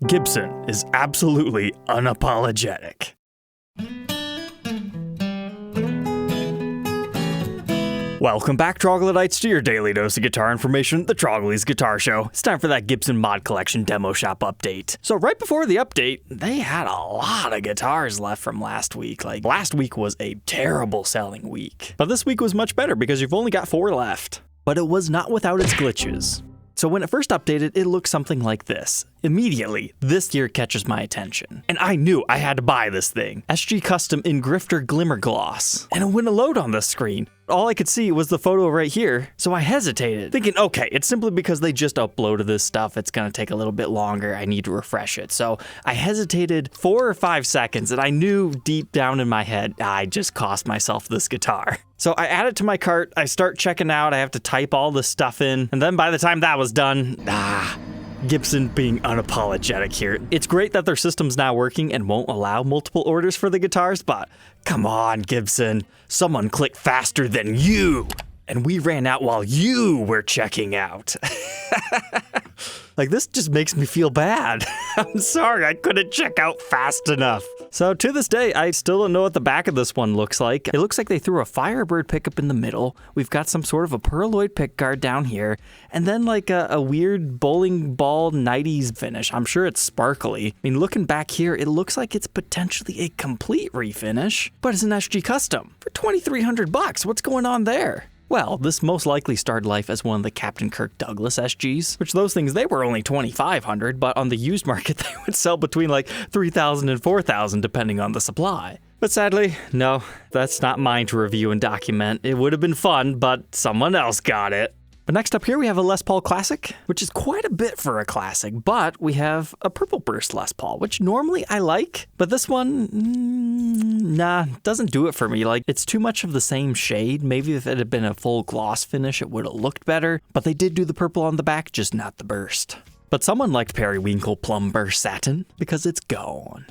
Gibson is absolutely unapologetic. Welcome back, Troglodytes, to your daily dose of guitar information, the Trogly's Guitar Show. It's time for that Gibson Mod Collection Demo Shop update. So right before the update, they had a lot of guitars left from last week. Like, last week was a terrible selling week. But this week was much better because you've only got 4 left. But it was not without its glitches. So when it first updated, it looked something like this. Immediately, this gear catches my attention. And I knew I had to buy this thing. SG Custom in Grifter Glimmer Gloss. And it wouldn't load on the screen. All I could see was the photo right here, so I hesitated, thinking, okay, it's simply because they just uploaded this stuff, it's gonna take a little bit longer, I need to refresh it. So I hesitated 4 or 5 seconds, and I knew deep down in my head, I just cost myself this guitar. So I add it to my cart, I start checking out, I have to type all this stuff in, and then by the time that was done, Gibson being unapologetic here. It's great that their system's now working and won't allow multiple orders for the guitars, but come on, Gibson. Someone clicked faster than you. And we ran out while you were checking out. Like, this just makes me feel bad. I'm sorry, I couldn't check out fast enough. So to this day, I still don't know what the back of this one looks like. It looks like they threw a Firebird pickup in the middle. We've got some sort of a Perloid pickguard down here, and then like a weird bowling ball 90s finish. I'm sure it's sparkly. I mean, looking back here, it looks like it's potentially a complete refinish, but it's an SG Custom for $2,300. What's going on there? Well, this most likely started life as one of the Captain Kirk Douglas SGs, which those things, they were only $2,500, but on the used market, they would sell between like $3,000 and $4,000 depending on the supply. But sadly, no, that's not mine to review and document. It would have been fun, but someone else got it. But next up here, we have a Les Paul Classic, which is quite a bit for a classic, but we have a Purple Burst Les Paul, which normally I like, but this one, doesn't do it for me. Like, it's too much of the same shade. Maybe if it had been a full gloss finish, it would have looked better, but they did do the purple on the back, just not the burst. But someone liked Periwinkle Plumblast Satin because it's gone.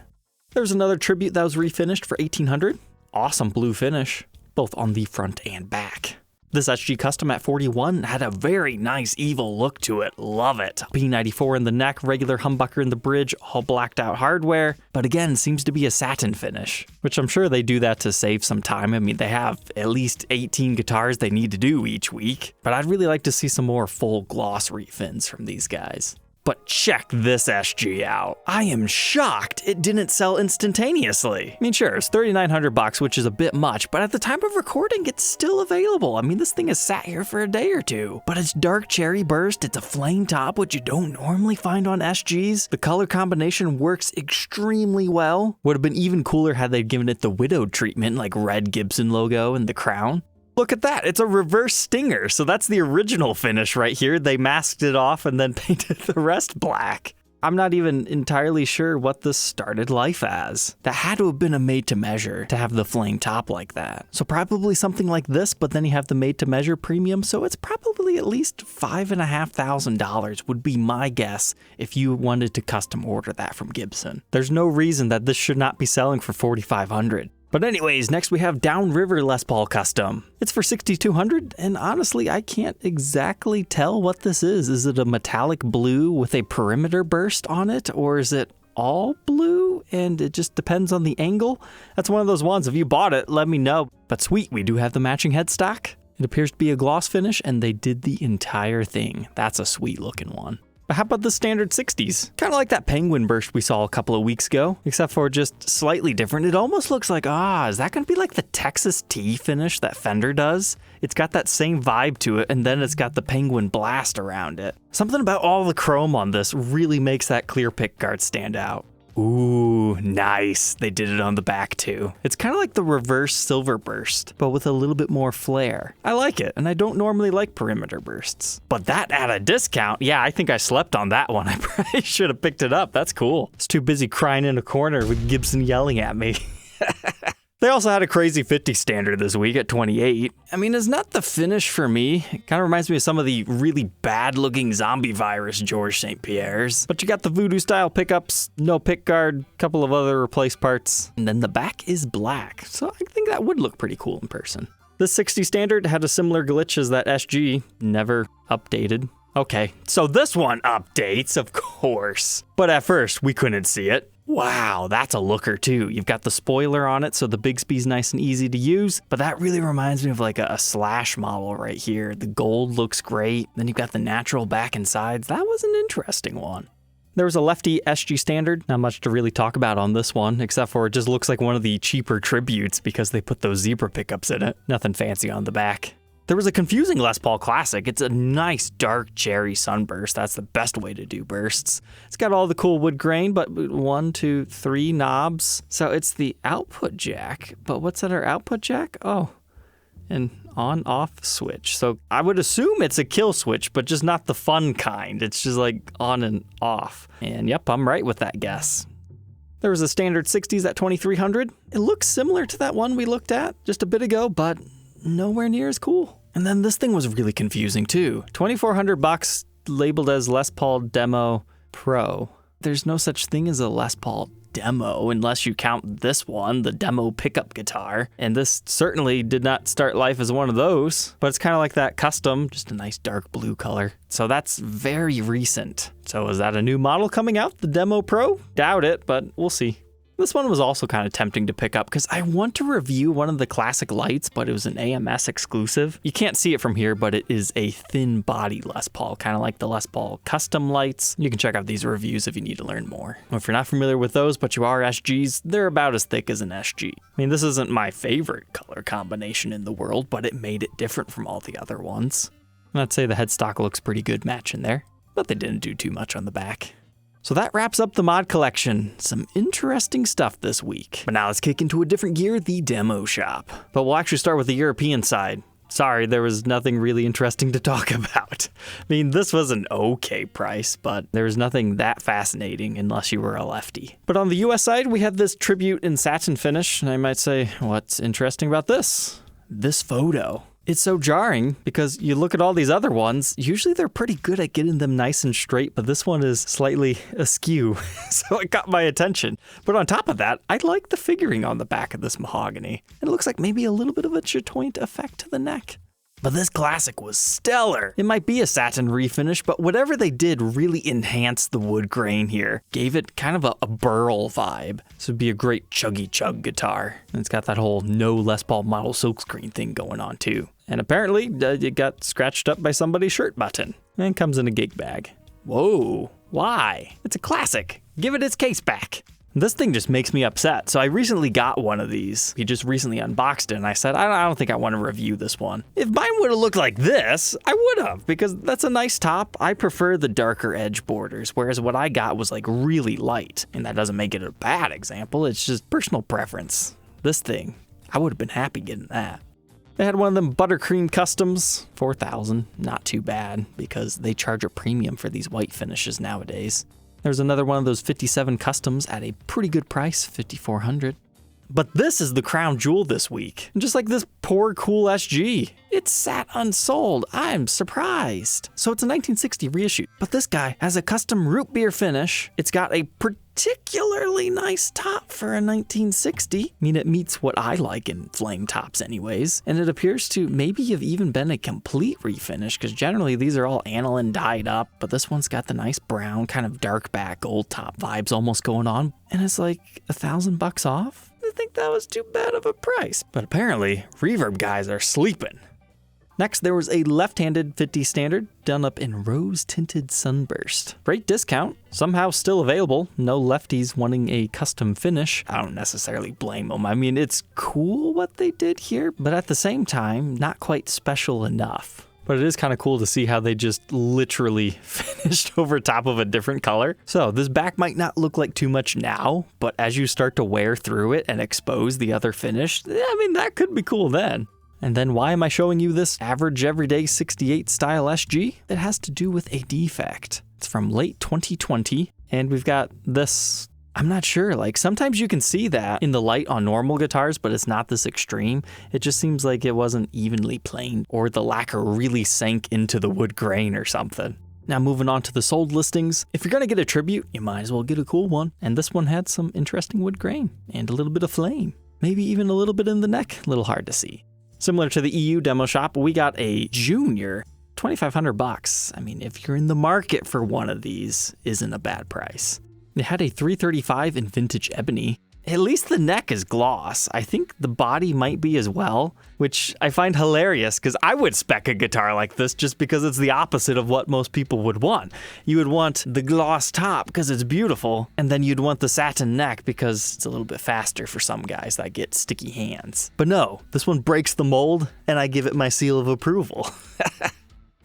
There's another tribute that was refinished for $1,800. Awesome blue finish, both on the front and back. This SG Custom at $41 had a very nice evil look to it. Love it. P94 in the neck, regular humbucker in the bridge, all blacked out hardware, but again, seems to be a satin finish, which I'm sure they do that to save some time. I mean, they have at least 18 guitars they need to do each week, but I'd really like to see some more full gloss refins from these guys. But check this SG out. I am shocked it didn't sell instantaneously. I mean, sure, it's $3,900, which is a bit much, but at the time of recording, it's still available. I mean, this thing has sat here for a day or two. But it's dark cherry burst, it's a flame top, which you don't normally find on SGs. The color combination works extremely well. Would have been even cooler had they given it the widowed treatment, like red Gibson logo and the crown. Look at that, it's a reverse stinger, so that's the original finish right here. They masked it off and then painted the rest black. I'm not even entirely sure what this started life as. That had to have been a made-to-measure to have the flame top like that. So probably something like this, but then you have the made-to-measure premium, so it's probably at least $5,500 would be my guess if you wanted to custom order that from Gibson. There's no reason that this should not be selling for $4,500. But anyways, next we have Downriver Les Paul Custom. It's for $6,200, and honestly, I can't exactly tell what this is. Is it a metallic blue with a perimeter burst on it, or is it all blue and it just depends on the angle? That's one of those ones. If you bought it, let me know. But sweet, we do have the matching headstock. It appears to be a gloss finish, and they did the entire thing. That's a sweet looking one. But how about the standard 60s? Kind of like that Penguin burst we saw a couple of weeks ago, except for just slightly different. It almost looks like, is that going to be like the Texas T finish that Fender does? It's got that same vibe to it, and then it's got the Penguin blast around it. Something about all the chrome on this really makes that clear pickguard stand out. Ooh, nice. They did it on the back too. It's kind of like the reverse Silverburst, but with a little bit more flair. I like it, and I don't normally like perimeter bursts. But that at a discount, yeah, I think I slept on that one. I probably should have picked it up. That's cool. I was too busy crying in a corner with Gibson yelling at me. They also had a crazy 50 standard this week at $28. I mean, it's not the finish for me. It kind of reminds me of some of the really bad-looking zombie virus George St. Pierre's. But you got the VooDoo style pickups, no pickguard, couple of other replaced parts, and then the back is black. So I think that would look pretty cool in person. This 60 standard had a similar glitch as that SG, never updated. Okay, so this one updates, of course. But at first, we couldn't see it. Wow, that's a looker too. You've got the spoiler on it, so the Bigsby's nice and easy to use, but that really reminds me of like a Slash model right here. The gold looks great. Then you've got the natural back and sides. That was an interesting one. There was a Lefty SG Standard. Not much to really talk about on this one, except for it just looks like one of the cheaper tributes because they put those zebra pickups in it. Nothing fancy on the back. There was a confusing Les Paul Classic. It's a nice dark cherry sunburst. That's the best way to do bursts. It's got all the cool wood grain, but 1, 2, 3 knobs. So it's the output jack, but what's at our output jack? Oh, an on-off switch. So I would assume it's a kill switch, but just not the fun kind. It's just like on and off. And yep, I'm right with that guess. There was a standard 60s at 2300. It looks similar to that one we looked at just a bit ago, but nowhere near as cool. And then this thing was really confusing too. $2,400 labeled as Les Paul Demo Pro. There's no such thing as a Les Paul Demo unless you count this one, the demo pickup guitar. And this certainly did not start life as one of those, but it's kind of like that custom, just a nice dark blue color. So that's very recent. So is that a new model coming out, the Demo Pro? Doubt it, but we'll see. This one was also kind of tempting to pick up because I want to review one of the classic lights, but it was an AMS exclusive. You can't see it from here, but it is a thin body Les Paul, kind of like the Les Paul custom lights. You can check out these reviews if you need to learn more. If you're not familiar with those, but you are SGs, they're about as thick as an SG. I mean, this isn't my favorite color combination in the world, but it made it different from all the other ones. And I'd say the headstock looks pretty good match in there, but they didn't do too much on the back. So that wraps up the mod collection. Some interesting stuff this week. But now let's kick into a different gear, the demo shop. But we'll actually start with the European side. Sorry, there was nothing really interesting to talk about. I mean, this was an okay price, but there was nothing that fascinating unless you were a lefty. But on the US side, we have this tribute in satin finish, and I might say, what's interesting about this? This photo. It's so jarring because you look at all these other ones, usually they're pretty good at getting them nice and straight, but this one is slightly askew, so it got my attention. But on top of that, I like the figuring on the back of this mahogany. It looks like maybe a little bit of a chatoint effect to the neck. But this classic was stellar. It might be a satin refinish, but whatever they did really enhanced the wood grain here. Gave it kind of a burl vibe. This would be a great chuggy chug guitar. And it's got that whole no Les Paul model silkscreen thing going on too. And apparently it got scratched up by somebody's shirt button. And comes in a gig bag. Whoa, why? It's a classic. Give it its case back. This thing just makes me upset. So I recently got one of these. He just recently unboxed it and I said, I don't think I want to review this one. If mine would have looked like this, I would have, because that's a nice top. I prefer the darker edge borders, whereas what I got was like really light. And that doesn't make it a bad example, it's just personal preference. This thing, I would have been happy getting that. They had one of them buttercream customs, $4,000, not too bad, because they charge a premium for these white finishes nowadays. There's another one of those 57 customs at a pretty good price, $5,400. But this is the crown jewel this week. And just like this poor cool SG, it sat unsold. I'm surprised. So it's a 1960 reissue, but this guy has a custom root beer finish. It's got a particularly nice top for a 1960. I mean, it meets what I like in flame tops anyways. And it appears to maybe have even been a complete refinish, because generally these are all aniline dyed up, but this one's got the nice brown kind of dark back gold top vibes almost going on. And it's like $1,000 off. I think that was too bad of a price. But apparently, reverb guys are sleeping. Next, there was a left-handed 50 standard done up in rose-tinted sunburst. Great discount, somehow still available. No lefties wanting a custom finish. I don't necessarily blame them. I mean, it's cool what they did here, but at the same time, not quite special enough. But it is kind of cool to see how they just literally finished over top of a different color. So this back might not look like too much now, but as you start to wear through it and expose the other finish, I mean, that could be cool then. And then why am I showing you this average everyday 68 style SG? It has to do with a defect. It's from late 2020, and we've got this, I'm not sure, like sometimes you can see that in the light on normal guitars, but it's not this extreme. It just seems like it wasn't evenly planed, or the lacquer really sank into the wood grain or something. Now moving on to the sold listings, if you're gonna get a tribute, you might as well get a cool one. And this one had some interesting wood grain and a little bit of flame. Maybe even a little bit in the neck, a little hard to see. Similar to the EU demo shop, we got a junior $2,500. I mean, if you're in the market for one of these, isn't a bad price. It had a 335 in vintage ebony. At least the neck is gloss. I think the body might be as well, which I find hilarious because I would spec a guitar like this just because it's the opposite of what most people would want. You would want the gloss top because it's beautiful, and then you'd want the satin neck because it's a little bit faster for some guys that get sticky hands. But no, this one breaks the mold, and I give it my seal of approval.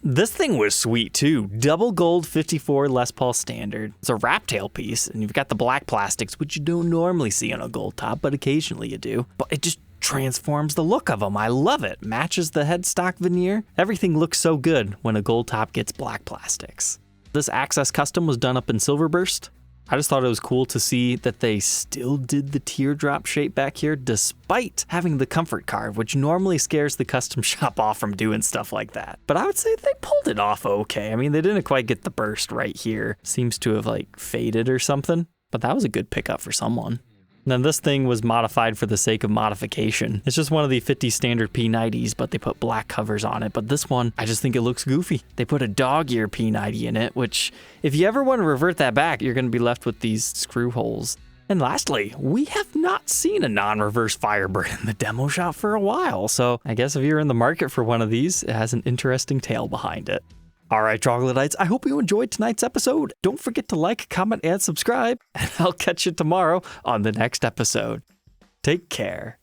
This thing was sweet too. Double gold 54 Les Paul standard. It's a wrap tail piece, and you've got the black plastics, which you don't normally see on a gold top, but occasionally you do. But it just transforms the look of them. I love it. Matches the headstock veneer. Everything looks so good when a gold top gets black plastics. This Access custom was done up in Silverburst. I just thought it was cool to see that they still did the teardrop shape back here despite having the comfort carve, which normally scares the custom shop off from doing stuff like that. But I would say they pulled it off okay. I mean, they didn't quite get the burst right here. Seems to have like faded or something, but that was a good pickup for someone. And then this thing was modified for the sake of modification. It's just one of the 50 standard P90s, but they put black covers on it. But this one, I just think it looks goofy. They put a dog ear P90 in it, which if you ever want to revert that back, you're going to be left with these screw holes. And lastly, we have not seen a non-reverse Firebird in the demo shop for a while. So I guess if you're in the market for one of these, it has an interesting tale behind it. All right, Troglodytes, I hope you enjoyed tonight's episode. Don't forget to like, comment, and subscribe, and I'll catch you tomorrow on the next episode. Take care.